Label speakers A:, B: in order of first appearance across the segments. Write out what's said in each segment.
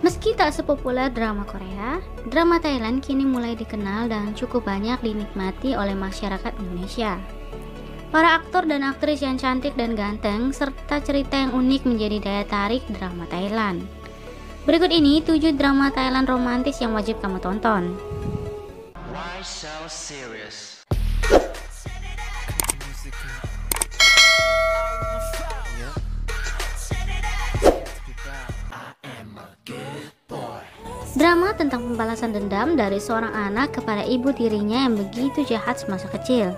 A: Meski tak sepopuler drama Korea, drama Thailand kini mulai dikenal dan cukup banyak dinikmati oleh masyarakat Indonesia. Para aktor dan aktris yang cantik dan ganteng serta cerita yang unik menjadi daya tarik drama Thailand. Berikut ini 7 drama Thailand romantis yang wajib kamu tonton.
B: Why so serious?
A: Drama tentang pembalasan dendam dari seorang anak kepada ibu tirinya yang begitu jahat semasa kecil.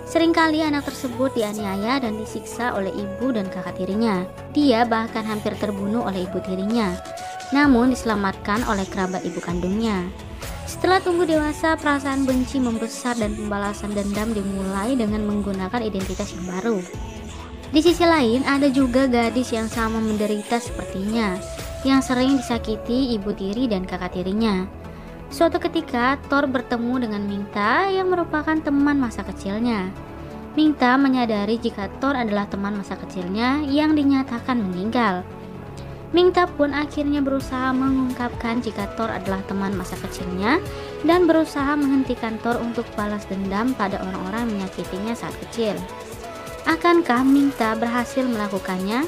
A: Seringkali anak tersebut dianiaya dan disiksa oleh ibu dan kakak tirinya. Dia bahkan hampir terbunuh oleh ibu tirinya, namun diselamatkan oleh kerabat ibu kandungnya. Setelah tumbuh dewasa, perasaan benci membesar dan pembalasan dendam dimulai dengan menggunakan identitas yang baru. Di sisi lain, ada juga gadis yang sama menderita sepertinya, yang sering disakiti ibu tiri dan kakak tirinya. Suatu ketika, Thor bertemu dengan Mingta yang merupakan teman masa kecilnya. Mingta menyadari jika Thor adalah teman masa kecilnya yang dinyatakan meninggal. Mingta pun akhirnya berusaha mengungkapkan jika Thor adalah teman masa kecilnya dan berusaha menghentikan Thor untuk balas dendam pada orang-orang yang menyakitinya saat kecil. Akankah Mingta berhasil melakukannya?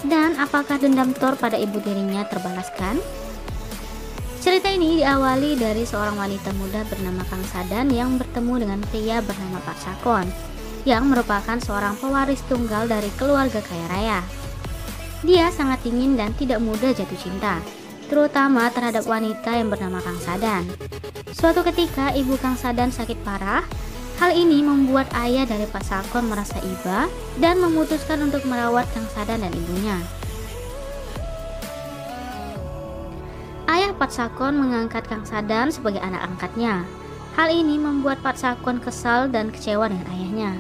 A: Dan apakah dendam Thor pada ibu tirinya terbalaskan? Cerita ini diawali dari seorang wanita muda bernama Kang Sadan yang bertemu dengan pria bernama Pak Sakon, yang merupakan seorang pewaris tunggal dari keluarga kaya raya. Dia sangat dingin dan tidak mudah jatuh cinta, terutama terhadap wanita yang bernama Kang Sadan. Suatu ketika ibu Kang Sadan sakit parah. Hal ini membuat ayah dari Pak Sakon merasa iba dan memutuskan untuk merawat Kang Sadan dan ibunya. Ayah Pak Sakon mengangkat Kang Sadan sebagai anak angkatnya. Hal ini membuat Pak Sakon kesal dan kecewa dengan ayahnya.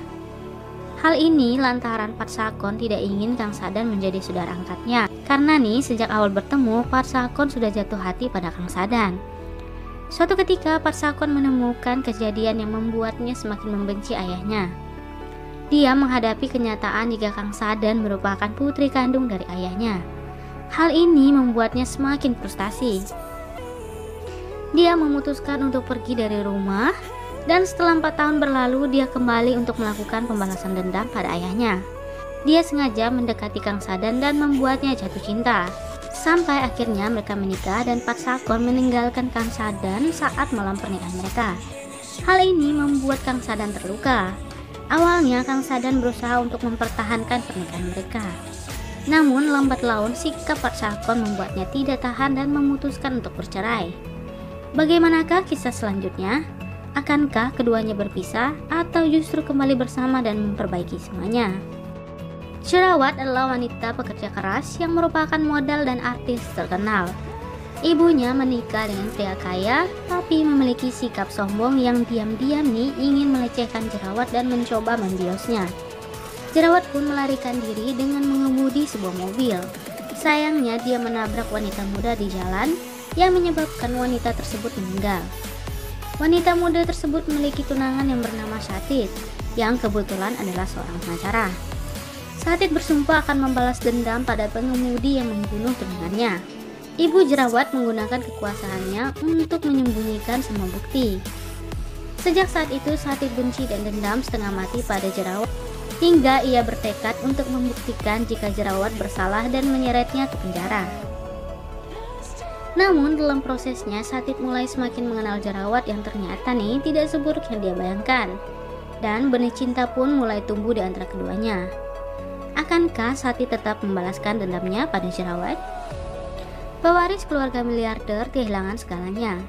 A: Hal ini lantaran Pak Sakon tidak ingin Kang Sadan menjadi saudara angkatnya. Karena sejak awal bertemu, Pak Sakon sudah jatuh hati pada Kang Sadan. Suatu ketika Pak Sakon menemukan kejadian yang membuatnya semakin membenci ayahnya. Dia menghadapi kenyataan jika Kang Sadan merupakan putri kandung dari ayahnya. Hal ini membuatnya semakin frustasi. Dia memutuskan untuk pergi dari rumah dan setelah 4 tahun berlalu dia kembali untuk melakukan pembalasan dendam pada ayahnya. Dia sengaja mendekati Kang Sadan dan membuatnya jatuh cinta. Sampai akhirnya mereka menikah dan Pak Sakon meninggalkan Kang Sadan saat malam pernikahan mereka. Hal ini membuat Kang Sadan terluka. Awalnya Kang Sadan berusaha untuk mempertahankan pernikahan mereka. Namun lambat laun sikap Pak Sakon membuatnya tidak tahan dan memutuskan untuk bercerai. Bagaimanakah kisah selanjutnya? Akankah keduanya berpisah atau justru kembali bersama dan memperbaiki semuanya? Jerawat adalah wanita pekerja keras yang merupakan model dan artis terkenal. Ibunya menikah dengan pria kaya, tapi memiliki sikap sombong yang diam-diam ingin melecehkan Jerawat dan mencoba membiosnya. Jerawat pun melarikan diri dengan mengemudi sebuah mobil. Sayangnya dia menabrak wanita muda di jalan yang menyebabkan wanita tersebut meninggal. Wanita muda tersebut memiliki tunangan yang bernama Satit, yang kebetulan adalah seorang pengacara. Satit bersumpah akan membalas dendam pada pengemudi yang membunuh tunangannya. Ibu Jerawat menggunakan kekuasaannya untuk menyembunyikan semua bukti. Sejak saat itu Satit benci dan dendam setengah mati pada Jerawat, hingga ia bertekad untuk membuktikan jika Jerawat bersalah dan menyeretnya ke penjara. Namun dalam prosesnya Satit mulai semakin mengenal Jerawat yang ternyata tidak seburuk yang dia bayangkan, dan benih cinta pun mulai tumbuh di antara keduanya. Akankah Satit tetap membalaskan dendamnya pada Jerawat? Pewaris keluarga miliarder kehilangan segalanya.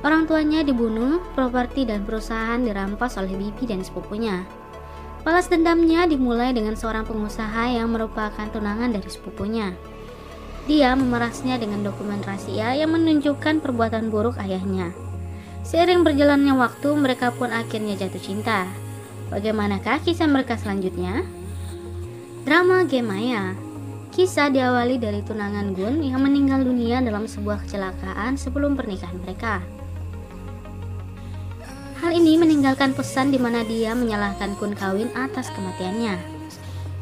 A: Orang tuanya dibunuh, properti dan perusahaan dirampas oleh bibi dan sepupunya. Balas dendamnya dimulai dengan seorang pengusaha yang merupakan tunangan dari sepupunya. Dia memerasnya dengan dokumen rahasia yang menunjukkan perbuatan buruk ayahnya. Seiring berjalannya waktu, mereka pun akhirnya jatuh cinta. Bagaimanakah kisah mereka selanjutnya? Drama Gemaya. Kisah diawali dari tunangan Gun yang meninggal dunia dalam sebuah kecelakaan sebelum pernikahan mereka. Hal ini meninggalkan pesan di mana dia menyalahkan Kun Kawin atas kematiannya.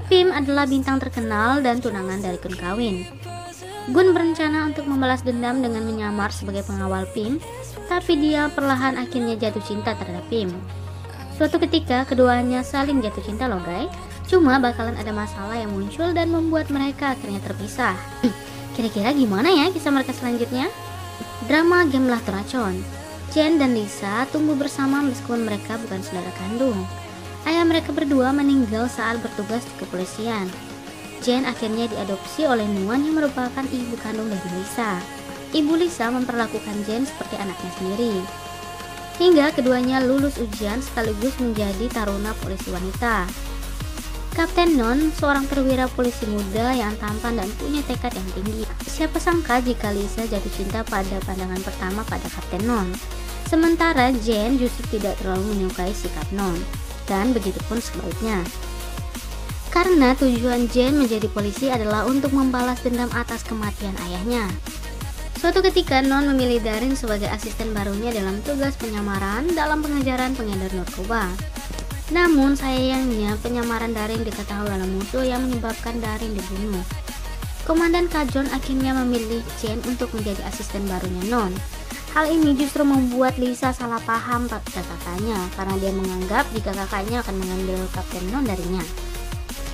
A: Pim adalah bintang terkenal dan tunangan dari Kun Kawin. Gun berencana untuk membalas dendam dengan menyamar sebagai pengawal Pim, tapi dia perlahan akhirnya jatuh cinta terhadap Pim. Suatu ketika keduanya saling jatuh cinta loh guys. Cuma bakalan ada masalah yang muncul dan membuat mereka akhirnya terpisah. Kira-kira gimana ya kisah mereka selanjutnya? Drama Gamelah Teracun. Jen dan Lisa tumbuh bersama meskipun mereka bukan saudara kandung. Ayah mereka berdua meninggal saat bertugas di kepolisian. Jen akhirnya diadopsi oleh Nuan yang merupakan ibu kandung dari Lisa. Ibu Lisa memperlakukan Jen seperti anaknya sendiri. Hingga keduanya lulus ujian sekaligus menjadi taruna polisi wanita. Kapten Non, seorang perwira polisi muda yang tampan dan punya tekad yang tinggi. Siapa sangka jika Lisa jatuh cinta pada pandangan pertama pada Kapten Non. Sementara Jen justru tidak terlalu menyukai sikap Non. Dan begitupun sebaliknya. Karena tujuan Jen menjadi polisi adalah untuk membalas dendam atas kematian ayahnya. Suatu ketika Non memilih Darin sebagai asisten barunya dalam tugas penyamaran dalam pengejaran pengedar narkoba. Namun sayangnya penyamaran Darin diketahui oleh musuh yang menyebabkan Darin dibunuh. Komandan Kajon akhirnya memilih Jen untuk menjadi asisten barunya Non. Hal ini justru membuat Lisa salah paham pada kakaknya karena dia menganggap jika kakaknya akan mengambil Kapten Non darinya.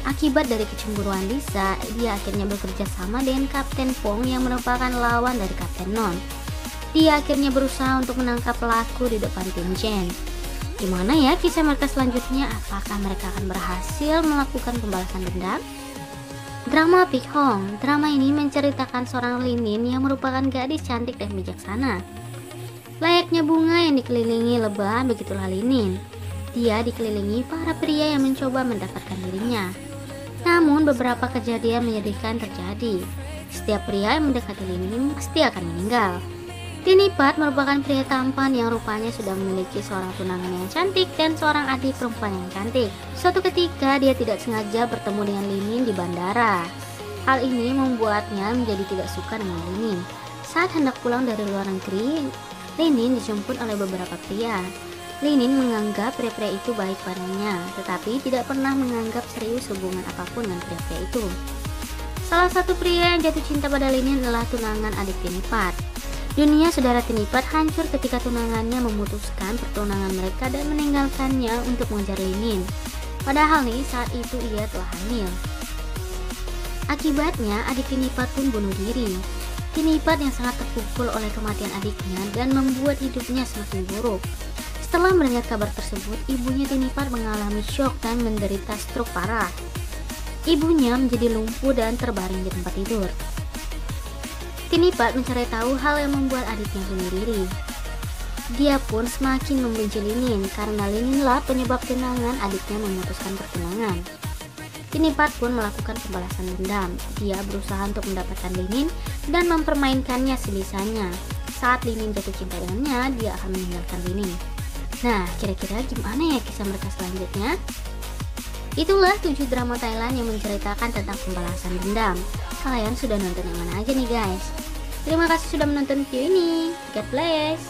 A: Akibat dari kecemburuan Lisa, dia akhirnya bekerja sama dengan Kapten Pong yang merupakan lawan dari Kapten Non. Dia akhirnya berusaha untuk menangkap pelaku di depan tim Jen. Gimana ya kisah mereka selanjutnya? Apakah mereka akan berhasil melakukan pembalasan dendam? Drama Big Hong. Drama ini menceritakan seorang Linin yang merupakan gadis cantik dan bijaksana. Layaknya bunga yang dikelilingi lebah, begitulah Linin. Dia dikelilingi para pria yang mencoba mendapatkan dirinya. Namun beberapa kejadian menyedihkan terjadi. Setiap pria yang mendekati Linin pasti akan meninggal. Tinipat merupakan pria tampan yang rupanya sudah memiliki seorang tunangan yang cantik dan seorang adik perempuan yang cantik. Suatu ketika dia tidak sengaja bertemu dengan Linin di bandara. Hal ini membuatnya menjadi tidak suka dengan Linin. Saat hendak pulang dari luar negeri, Linin dijemput oleh beberapa pria. Linin menganggap pria-pria itu baik padanya, tetapi tidak pernah menganggap serius hubungan apapun dengan pria-pria itu. Salah satu pria yang jatuh cinta pada Linin adalah tunangan adik Tinipat. Dunia saudara Tinipat hancur ketika tunangannya memutuskan pertunangan mereka dan meninggalkannya untuk mengejar Linin. Padahal nih saat itu ia telah hamil. Akibatnya adik Tinipat pun bunuh diri. Tinipat yang sangat terpukul oleh kematian adiknya dan membuat hidupnya semakin buruk. Setelah mendengar kabar tersebut, ibunya Tinipat mengalami syok dan menderita stroke parah. Ibunya menjadi lumpuh dan terbaring di tempat tidur. Tinipat mencari tahu hal yang membuat adiknya bunuh diri. Dia pun semakin membenci Linin karena Lininlah penyebab tunangan adiknya memutuskan pertunangan. Tinipat pun melakukan pembalasan dendam. Dia berusaha untuk mendapatkan Linin dan mempermainkannya sebisanya. Saat Linin jatuh cinta dengannya, dia akan meninggalkan Linin. Nah, kira-kira gimana ya kisah mereka selanjutnya? Itulah 7 drama Thailand yang menceritakan tentang pembalasan dendam. Kalian sudah nonton yang mana aja nih guys? Terima kasih sudah menonton video ini. God bless.